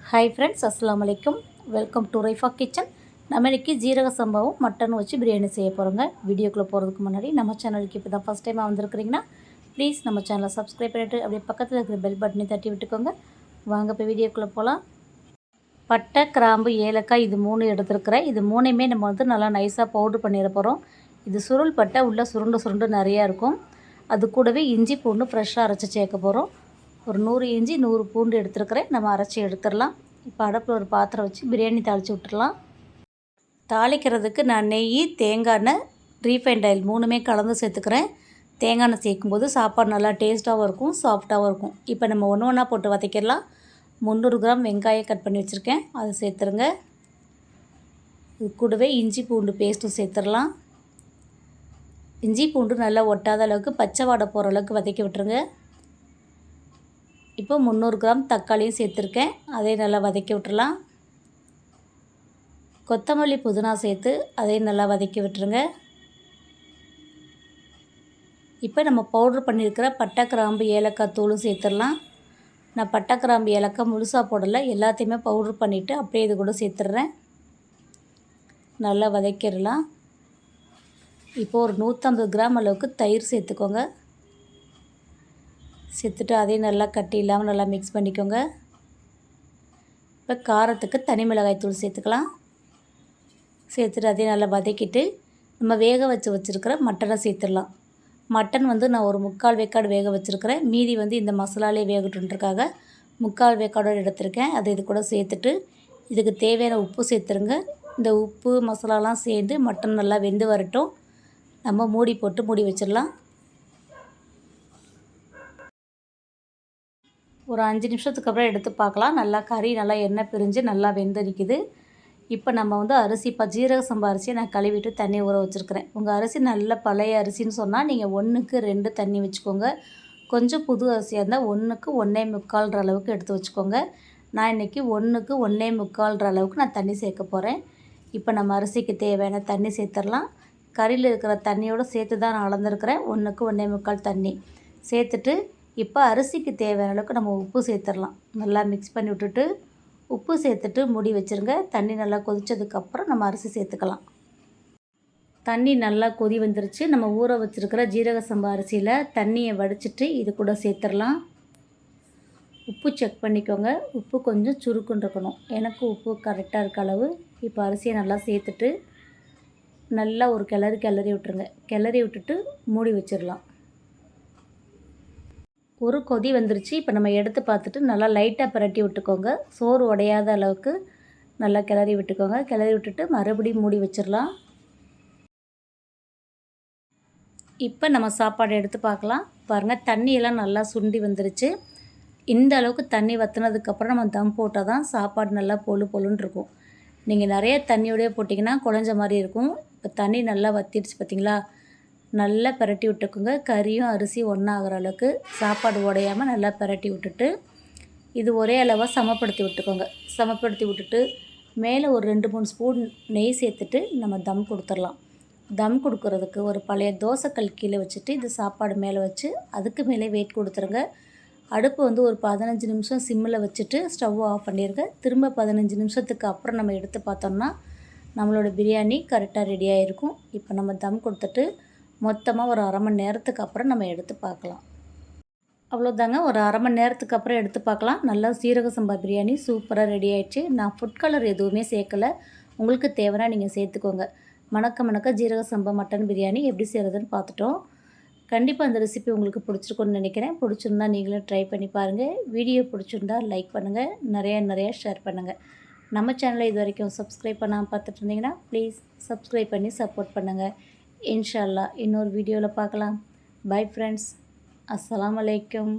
Hi friends, அஸ்ஸலாமு அலைக்கும். Welcome to Raifa kitchen. நம்ம இன்றைக்கி ஜீரக சம்பாவும் மட்டனும் வச்சு பிரியாணி செய்ய போகிறோங்க. வீடியோக்குள்ளே போகிறதுக்கு முன்னாடி நம்ம சேனலுக்கு இப்போ தான் ஃபஸ்ட் டைமாக வந்திருக்கிறீங்கன்னா ப்ளீஸ் நம்ம சேனலை சப்ஸ்கிரைப் பண்ணிவிட்டு அப்படியே பக்கத்தில் இருக்கிற பெல் பட்டனை தட்டி விட்டுக்கோங்க. வாங்க இப்போ வீடியோக்குள்ளே போகலாம். பட்டை, கிராம்பு, ஏலக்காய் இது 3 எடுத்துருக்கிறேன். இது 3மே நம்ம நல்லா நைஸாக பவுட்ரு பண்ணிட போகிறோம். இது சுருள் பட்டை உள்ளே சுருண்டு நிறையா இருக்கும். அது கூடவே இஞ்சி பூண்டு ஃப்ரெஷ்ஷாக அரைச்சி சேர்க்க போகிறோம். ஒரு 100 இஞ்சி 100 பூண்டு எடுத்துருக்கிறேன். நம்ம அரைச்சி எடுத்துடலாம். இப்போ அடுப்பில் ஒரு பாத்திரம் வச்சு பிரியாணி தாளித்து விட்டுடலாம். தாளிக்கிறதுக்கு நான் நெய், தேங்காய் எண்ணெய், ரீஃபைண்ட் ஆயில் 3மே கலந்து சேர்த்துக்கிறேன். தேங்காய் எண்ணெய் சேர்க்கும்போது சாப்பாடு நல்லா டேஸ்ட்டாகவும் இருக்கும், சாஃப்டாகவும் இருக்கும். இப்போ நம்ம ஒன்று ஒன்றா போட்டு வதக்கிடலாம். 300 கிராம் வெங்காயம் கட் பண்ணி வச்சுருக்கேன், அதை சேர்த்துருங்க. இது கூடவே இஞ்சி பூண்டு பேஸ்ட்டும் சேர்த்துடலாம். இஞ்சி பூண்டு நல்லா ஒட்டாத அளவுக்கு பச்சை வாடை போகிற அளவுக்கு வதக்கி விட்டுருங்க. இப்போ 300 கிராம் தக்காளியும் சேர்த்துருக்கேன், அதையும் நல்லா வதக்கி விட்டுறலாம். கொத்தமல்லி, புதினா சேர்த்து அதையும் நல்லா வதக்கி விட்டுருங்க. இப்போ நம்ம பவுட்ரு பண்ணியிருக்கிற பட்டை, கிராம்பு, ஏலக்காய் தூளும் சேர்த்துடலாம். நான் பட்டை, கிராம்பு, ஏலக்காய் முழுசாக போடலை, எல்லாத்தையுமே பவுட்ரு பண்ணிவிட்டு அப்படியே இது கூட சேர்த்துட்றேன். நல்லா வதக்கிடலாம். இப்போது ஒரு 150 கிராம் அளவுக்கு தயிர் சேர்த்துக்கோங்க. சேர்த்துட்டு அதையும் நல்லா கட்டி இல்லாமல் நல்லா மிக்ஸ் பண்ணிக்கோங்க. இப்போ காரத்துக்கு தனி மிளகாய் தூள் சேர்த்துக்கலாம். சேர்த்துட்டு அதையும் நல்லா வதக்கிட்டு நம்ம வேக வச்சுருக்கிற மட்டனை சேர்த்துடலாம். மட்டன் நான் ஒரு 3/4 வேக்காடு வேக வச்சுருக்கிறேன். மீதி இந்த மசாலாலே வேகட்டுன்றக்காக 3/4 வேக்காடோடு எடுத்திருக்கேன். அதை இது கூட சேர்த்துட்டு இதுக்கு தேவையான உப்பு சேர்த்துருங்க. இந்த உப்பு மசாலாலாம் சேர்ந்து மட்டன் நல்லா வெந்து வரட்டும். நம்ம மூடி வச்சிடலாம். ஒரு 5 நிமிஷத்துக்கு அப்புறம் எடுத்து பார்க்கலாம். நல்லா கறி நல்லா எண்ணெய் பிரிஞ்சு நல்லா வெந்து நிற்கிது. இப்போ நம்ம அரிசி ஜீரக சம்பா அரிசியை நான் கழுவிட்டு தண்ணி ஊற வச்சுருக்கிறேன். உங்கள் அரிசி நல்ல பழைய அரிசின்னு சொன்னால் நீங்கள் 1க்கு 2 தண்ணி வச்சுக்கோங்க. கொஞ்சம் புது அரிசியாக இருந்தால் 1க்கு 1.25 அளவுக்கு எடுத்து வச்சுக்கோங்க. நான் இன்றைக்கி 1க்கு 1.25 அளவுக்கு நான் தண்ணி சேர்க்க போகிறேன். இப்போ நம்ம அரிசிக்கு தேவையான தண்ணி சேர்த்துடலாம். கறியில் இருக்கிற தண்ணியோடு சேர்த்து தான் நான் அளந்துருக்கிறேன். 1க்கு 1.25 தண்ணி சேர்த்துட்டு இப்போ அரிசிக்கு தேவையான அளவுக்கு நம்ம உப்பு சேர்த்துடலாம். நல்லா மிக்ஸ் பண்ணி விட்டுட்டு உப்பு சேர்த்துட்டு மூடி வச்சுருங்க. தண்ணி நல்லா கொதித்ததுக்கப்புறம் நம்ம அரிசி சேர்த்துக்கலாம். தண்ணி நல்லா கொதி வந்துருச்சு. நம்ம ஊற வச்சுருக்கிற ஜீரக சம்பா அரிசியில் தண்ணியை வடிச்சிட்டு இது கூட சேர்த்துடலாம். உப்பு செக் பண்ணிக்கோங்க. உப்பு கொஞ்சம் சுருக்குன்னு இருக்கணும். எனக்கு உப்பு கரெக்டாக இருக்க அளவு. இப்போ அரிசியை நல்லா சேர்த்துட்டு நல்லா ஒரு கிளறி விட்டுருங்க. கிளறி விட்டுட்டு மூடி வச்சிடலாம். ஒரு கொதி வந்துருச்சு. இப்போ நம்ம எடுத்து பார்த்துட்டு நல்லா லைட்டாக பிரட்டி விட்டுக்கோங்க. சோறு உடையாத அளவுக்கு நல்லா கிளறி விட்டுக்கோங்க. கிளறி விட்டுட்டு மறுபடியும் மூடி வச்சிடலாம். இப்போ நம்ம சாப்பாடு எடுத்து பார்க்கலாம். பாருங்கள், தண்ணியெல்லாம் நல்லா சுண்டி வந்துருச்சு. இந்த அளவுக்கு தண்ணி வற்றினதுக்கப்புறம் நம்ம தம் போட்டால் தான் சாப்பாடு நல்லா பொழுன்னு இருக்கும். நீங்கள் நிறைய தண்ணியோடய போட்டிங்கன்னா குழஞ்ச மாதிரி இருக்கும். இப்போ தண்ணி நல்லா வற்றிடுச்சு பார்த்திங்களா. நல்லா பிரட்டி விட்டுக்குங்க. கறியும் அரிசியும் ஒன்றாகிற அளவுக்கு சாப்பாடு உடையாமல் நல்லா பிரட்டி விட்டுட்டு இது ஒரே அளவாக சமப்படுத்தி விட்டுக்கோங்க. சமப்படுத்தி விட்டுட்டு மேலே ஒரு 2-3 ஸ்பூன் நெய் சேர்த்துட்டு நம்ம தம் கொடுத்துடலாம். தம் கொடுக்குறதுக்கு ஒரு பழைய தோசைக்கல் கீழே வச்சுட்டு இது சாப்பாடு மேலே வச்சு அதுக்கு மேலே வெயிட் கொடுத்துருங்க. அடுப்பு ஒரு 15 நிமிஷம் சிம்மில் வச்சுட்டு ஸ்டவ் ஆஃப் பண்ணிடுங்க. திரும்ப 15 நிமிஷத்துக்கு அப்புறம் நம்ம எடுத்து பார்த்தோம்னா நம்மளோட பிரியாணி கரெக்டாக ரெடியாக இருக்கும். இப்போ நம்ம தம் கொடுத்துட்டு மொத்தமாக ஒரு 1/2 மணி நேரத்துக்கு அப்புறம் நம்ம எடுத்து பார்க்கலாம். அவ்வளோதாங்க, ஒரு 1/2 மணி நேரத்துக்கு அப்புறம் எடுத்து பார்க்கலாம். நல்லா சீரக சம்பா பிரியாணி சூப்பராக ரெடி ஆகிடுச்சு. நான் ஃபுட் கலர் எதுவுமே சேர்க்கலை. உங்களுக்கு தேவைன்னா நீங்கள் சேர்த்துக்கோங்க. மணக்க ஜீரக சம்பா மட்டன் பிரியாணி எப்படி செய்கிறதுன்னு பார்த்துட்டோம். கண்டிப்பாக அந்த ரெசிபி உங்களுக்கு பிடிச்சிருக்குன்னு நினைக்கிறேன். பிடிச்சிருந்தா நீங்களும் ட்ரை பண்ணி பாருங்கள். வீடியோ பிடிச்சிருந்தா லைக் பண்ணுங்கள், நிறையா ஷேர் பண்ணுங்கள். நம்ம சேனலை இது வரைக்கும் சப்ஸ்கிரைப் பண்ணாமல் பார்த்துட்டு இருந்தீங்கன்னா ப்ளீஸ் சப்ஸ்கிரைப் பண்ணி சப்போர்ட் பண்ணுங்கள். இன்ஷா அல்லாஹ் இன்னொரு வீடியோவில் பார்க்கலாம். பை ஃப்ரெண்ட்ஸ், அஸ்ஸலாமு அலைக்கும்.